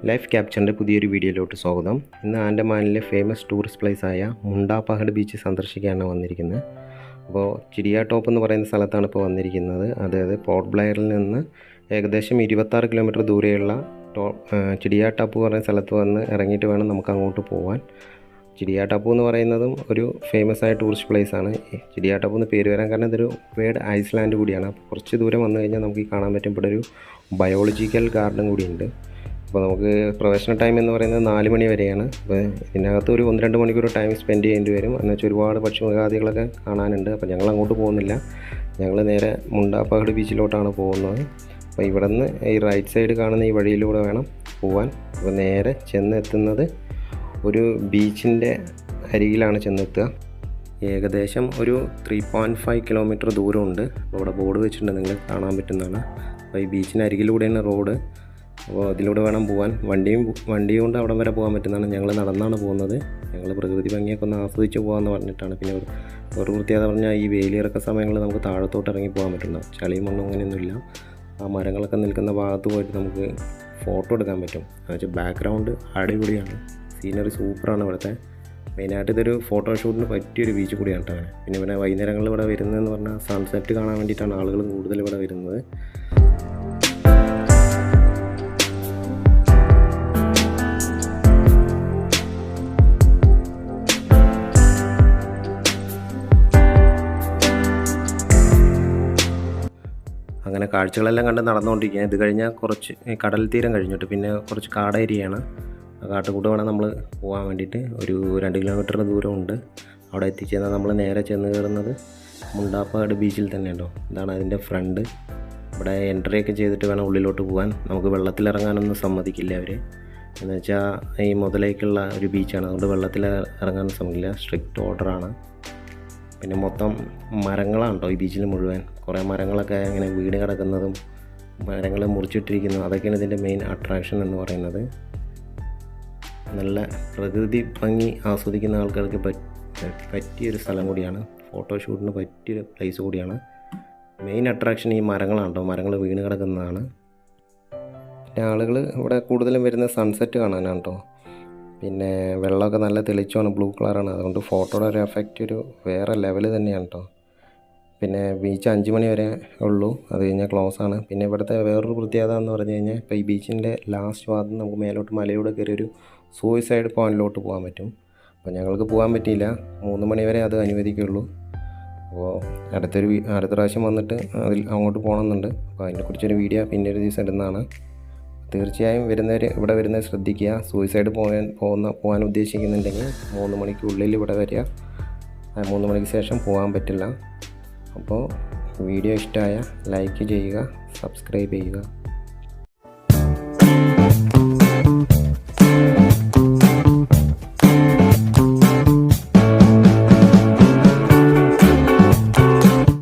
Life ക്യാപ്ചറിൻ്റെ പുതിയൊരു വീഡിയോയിലോട്ട് സ്വാഗതം. ഇന്ന് ആൻഡമാനിലെ ഫേമസ് ടൂറിസ്റ്റ് പ്ലേസായ മുണ്ട പഹഡ് ബീച്ച് സന്ദർശിക്കാനാണ് വന്നിരിക്കുന്നത്. അപ്പോൾ ചിടിയ ടോപ്പ് എന്ന് പറയുന്ന സ്ഥലത്താണ് ഇപ്പോൾ വന്നിരിക്കുന്നത്. അതായത് പോർട്ട് ബ്ലെയറിൽ നിന്ന് ഏകദേശം 26 കിലോമീറ്റർ ദൂരെയുള്ള ചിടിയ ടോപ്പ് പറയുന്ന സ്ഥലത്ത് വന്ന് ഇറങ്ങിയിട്ട് വേണം നമുക്ക് അങ്ങോട്ട് പോകാൻ. ചിടിയ ടോപ്പ് എന്ന് പറയുന്നതും ഒരു ഫേമസ് ആയ ടൂറിസ്റ്റ് പ്ലേസാണ്. ചിടിയ ടോപ്പ് എന്ന് പേര് വരാൻ കാരണം ഇതൊരു വേർഡ് ഐസ്ലാൻഡ് കൂടിയാണ്. അപ്പോൾ കുറച്ച് ദൂരം വന്നു കഴിഞ്ഞാൽ നമുക്ക് കാണാൻ പറ്റും ഇവിടെ ഒരു ബയോളജിക്കൽ ഗാർഡൻ കൂടിയുണ്ട്. അപ്പോൾ നമുക്ക് പ്രവേശന ടൈം എന്ന് പറയുന്നത് 4 മണി വരെയാണ്. അപ്പോൾ ഇതിനകത്ത് ഒരു 1-2 മണിക്കൂർ ടൈം സ്പെൻഡ് ചെയ്യേണ്ടി വരും. എന്നുവെച്ചാൽ ഒരുപാട് പക്ഷിമൃഗാദികളൊക്കെ കാണാനുണ്ട്. അപ്പോൾ ഞങ്ങൾ അങ്ങോട്ട് പോകുന്നില്ല, ഞങ്ങൾ നേരെ മുണ്ട പഹഡ് ബീച്ചിലോട്ടാണ് പോകുന്നത്. അപ്പോൾ ഇവിടെ നിന്ന് ഈ റൈറ്റ് സൈഡ് കാണുന്ന ഈ വഴിയിലൂടെ വേണം പോകാൻ. അപ്പോൾ നേരെ ചെന്നെത്തുന്നത് ഒരു ബീച്ചിൻ്റെ അരികിലാണ് ചെന്നെത്തുക. ഏകദേശം ഒരു 3.5 കിലോമീറ്റർ ദൂരമുണ്ട്. അപ്പോൾ ഇവിടെ ബോർഡ് വെച്ചിട്ടുണ്ട്, നിങ്ങൾ കാണാൻ പറ്റുന്നതാണ്. അപ്പോൾ ഈ ബീച്ചിന് അരികിലൂടെയാണ് റോഡ്. അപ്പോൾ അതിലൂടെ വേണം പോകാൻ. വണ്ടി കൊണ്ട് അവിടം വരെ പോകാൻ പറ്റുന്നതാണ്. ഞങ്ങൾ നടന്നാണ് പോകുന്നത്. ഞങ്ങൾ പ്രകൃതി ഭംഗിയൊക്കെ ഒന്ന് ആസ്വദിച്ച് പോകാമെന്ന് പറഞ്ഞിട്ടാണ്. പിന്നെ ഒരു പ്രത്യേകത പറഞ്ഞാൽ ഈ വെയിലിറക്ക സമയങ്ങളിൽ നമുക്ക് താഴത്തോട്ട് ഇറങ്ങി പോകാൻ പറ്റുന്നുണ്ട്. ചളിയും മണ്ണും അങ്ങനെയൊന്നുമില്ല. ആ മരങ്ങളൊക്കെ നിൽക്കുന്ന ഭാഗത്ത് പോയിട്ട് നമുക്ക് ഫോട്ടോ എടുക്കാൻ പറ്റും. എന്നുവെച്ചാൽ ബാക്ക്ഗ്രൗണ്ട് അടിപൊളിയാണ്, സീനറി സൂപ്പറാണ് ഇവിടുത്തെ. മെയിനായിട്ട് ഇതൊരു ഫോട്ടോഷൂട്ടിന് പറ്റിയൊരു ബീച്ച് കൂടിയാണ് കേട്ടോ. പിന്നെ ഇവിടെ വൈകുന്നേരങ്ങളിൽ ഇവിടെ വരുന്നതെന്ന് പറഞ്ഞാൽ സൺസെറ്റ് കാണാൻ വേണ്ടിയിട്ടാണ് ആളുകൾ കൂടുതൽ ഇവിടെ വരുന്നത്. അങ്ങനെ കാഴ്ചകളെല്ലാം കണ്ട് നടന്നുകൊണ്ടിരിക്കുക. ഇത് കഴിഞ്ഞാൽ കുറച്ച് കടൽ തീരം കഴിഞ്ഞിട്ട് പിന്നെ കുറച്ച് കാട് ഏരിയയാണ്. ആ കാട്ടുകൂടെ വേണം നമ്മൾ പോകാൻ വേണ്ടിയിട്ട്. ഒരു 2 കിലോമീറ്ററിന് ദൂരമുണ്ട്. അവിടെ എത്തിച്ചേർന്നാൽ നമ്മൾ നേരെ ചെന്ന് കയറുന്നത് മുണ്ട പഹഡ് ബീച്ചിൽ തന്നെ ഉണ്ടോ. ഇതാണ് അതിൻ്റെ ഫ്രണ്ട്. ഇവിടെ എൻട്രി ഒക്കെ ചെയ്തിട്ട് വേണം ഉള്ളിലോട്ട് പോകാൻ. നമുക്ക് വെള്ളത്തിലിറങ്ങാനൊന്നും സമ്മതിക്കില്ല അവർ. എന്ന് വെച്ചാൽ ഈ മുതലേക്കുള്ള ഒരു ബീച്ചാണ്, അതുകൊണ്ട് വെള്ളത്തിൽ ഇറങ്ങാൻ സമ്മതിക്കില്ല, സ്ട്രിക്റ്റ് ഓർഡറാണ്. പിന്നെ മൊത്തം മരങ്ങളാണ് കേട്ടോ ഈ ബീച്ചിൽ മുഴുവൻ. കുറേ മരങ്ങളൊക്കെ ഇങ്ങനെ വീട് കിടക്കുന്നതും മരങ്ങൾ മുറിച്ചിട്ടിരിക്കുന്നതും അതൊക്കെയാണ് ഇതിൻ്റെ മെയിൻ അട്രാക്ഷൻ എന്ന് പറയുന്നത്. നല്ല പ്രകൃതി ഭംഗി ആസ്വദിക്കുന്ന ആൾക്കാർക്ക് പറ്റിയൊരു സ്ഥലം കൂടിയാണ്. ഫോട്ടോഷൂട്ടിന് പറ്റിയൊരു പ്ലേസ് കൂടിയാണ്. മെയിൻ അട്രാക്ഷൻ ഈ മരങ്ങളാണ് കേട്ടോ, മരങ്ങൾ വീണ് കിടക്കുന്നതാണ്. പിന്നെ ആളുകൾ ഇവിടെ കൂടുതലും വരുന്ന സൺസെറ്റ് കാണാനാണ് കേട്ടോ. പിന്നെ വെള്ളമൊക്കെ നല്ല തെളിച്ചമാണ്, ബ്ലൂ കളറാണ്. അതുകൊണ്ട് ഫോട്ടോയുടെ ഒരു എഫക്റ്റ് ഒരു വേറെ ലെവൽ തന്നെയാണ് കേട്ടോ. പിന്നെ ബീച്ച് 5 മണി വരെ ഉള്ളൂ, അത് കഴിഞ്ഞാൽ ക്ലോസ് ആണ്. പിന്നെ ഇവിടുത്തെ വേറൊരു പ്രത്യേകത എന്ന് പറഞ്ഞു കഴിഞ്ഞാൽ ഇപ്പോൾ ഈ ബീച്ചിൻ്റെ ലാസ്റ്റ് ഭാഗത്ത് നമുക്ക് മേലോട്ട് മലയോട് കയറി ഒരു സൂയിസൈഡ് പോയിൻറ്റിലോട്ട് പോകാൻ പറ്റും. അപ്പോൾ ഞങ്ങൾക്ക് പോകാൻ പറ്റിയില്ല, 3 മണി വരെ അത് അനുവദിക്കുള്ളൂ. അപ്പോൾ അടുത്ത പ്രാവശ്യം വന്നിട്ട് അങ്ങോട്ട് പോകണമെന്നുണ്ട്. അപ്പോൾ അതിനെക്കുറിച്ചൊരു വീഡിയോ പിന്നെ ഒരു ദിവസം ഇടുന്നതാണ്. തീർച്ചയായും ഇവിടെ വരുന്നവർ ശ്രദ്ധിക്കുക. സൂയിസൈഡ് പോകാൻ ഉദ്ദേശിക്കുന്നുണ്ടെങ്കിൽ 3 മണിക്കുള്ളിൽ ഇവിടെ വരിക. 3 മണിക്ക് ശേഷം പോകാൻ പറ്റില്ല. അപ്പോൾ വീഡിയോ ഇഷ്ടമായ ലൈക്ക് ചെയ്യുക, സബ്സ്ക്രൈബ് ചെയ്യുക.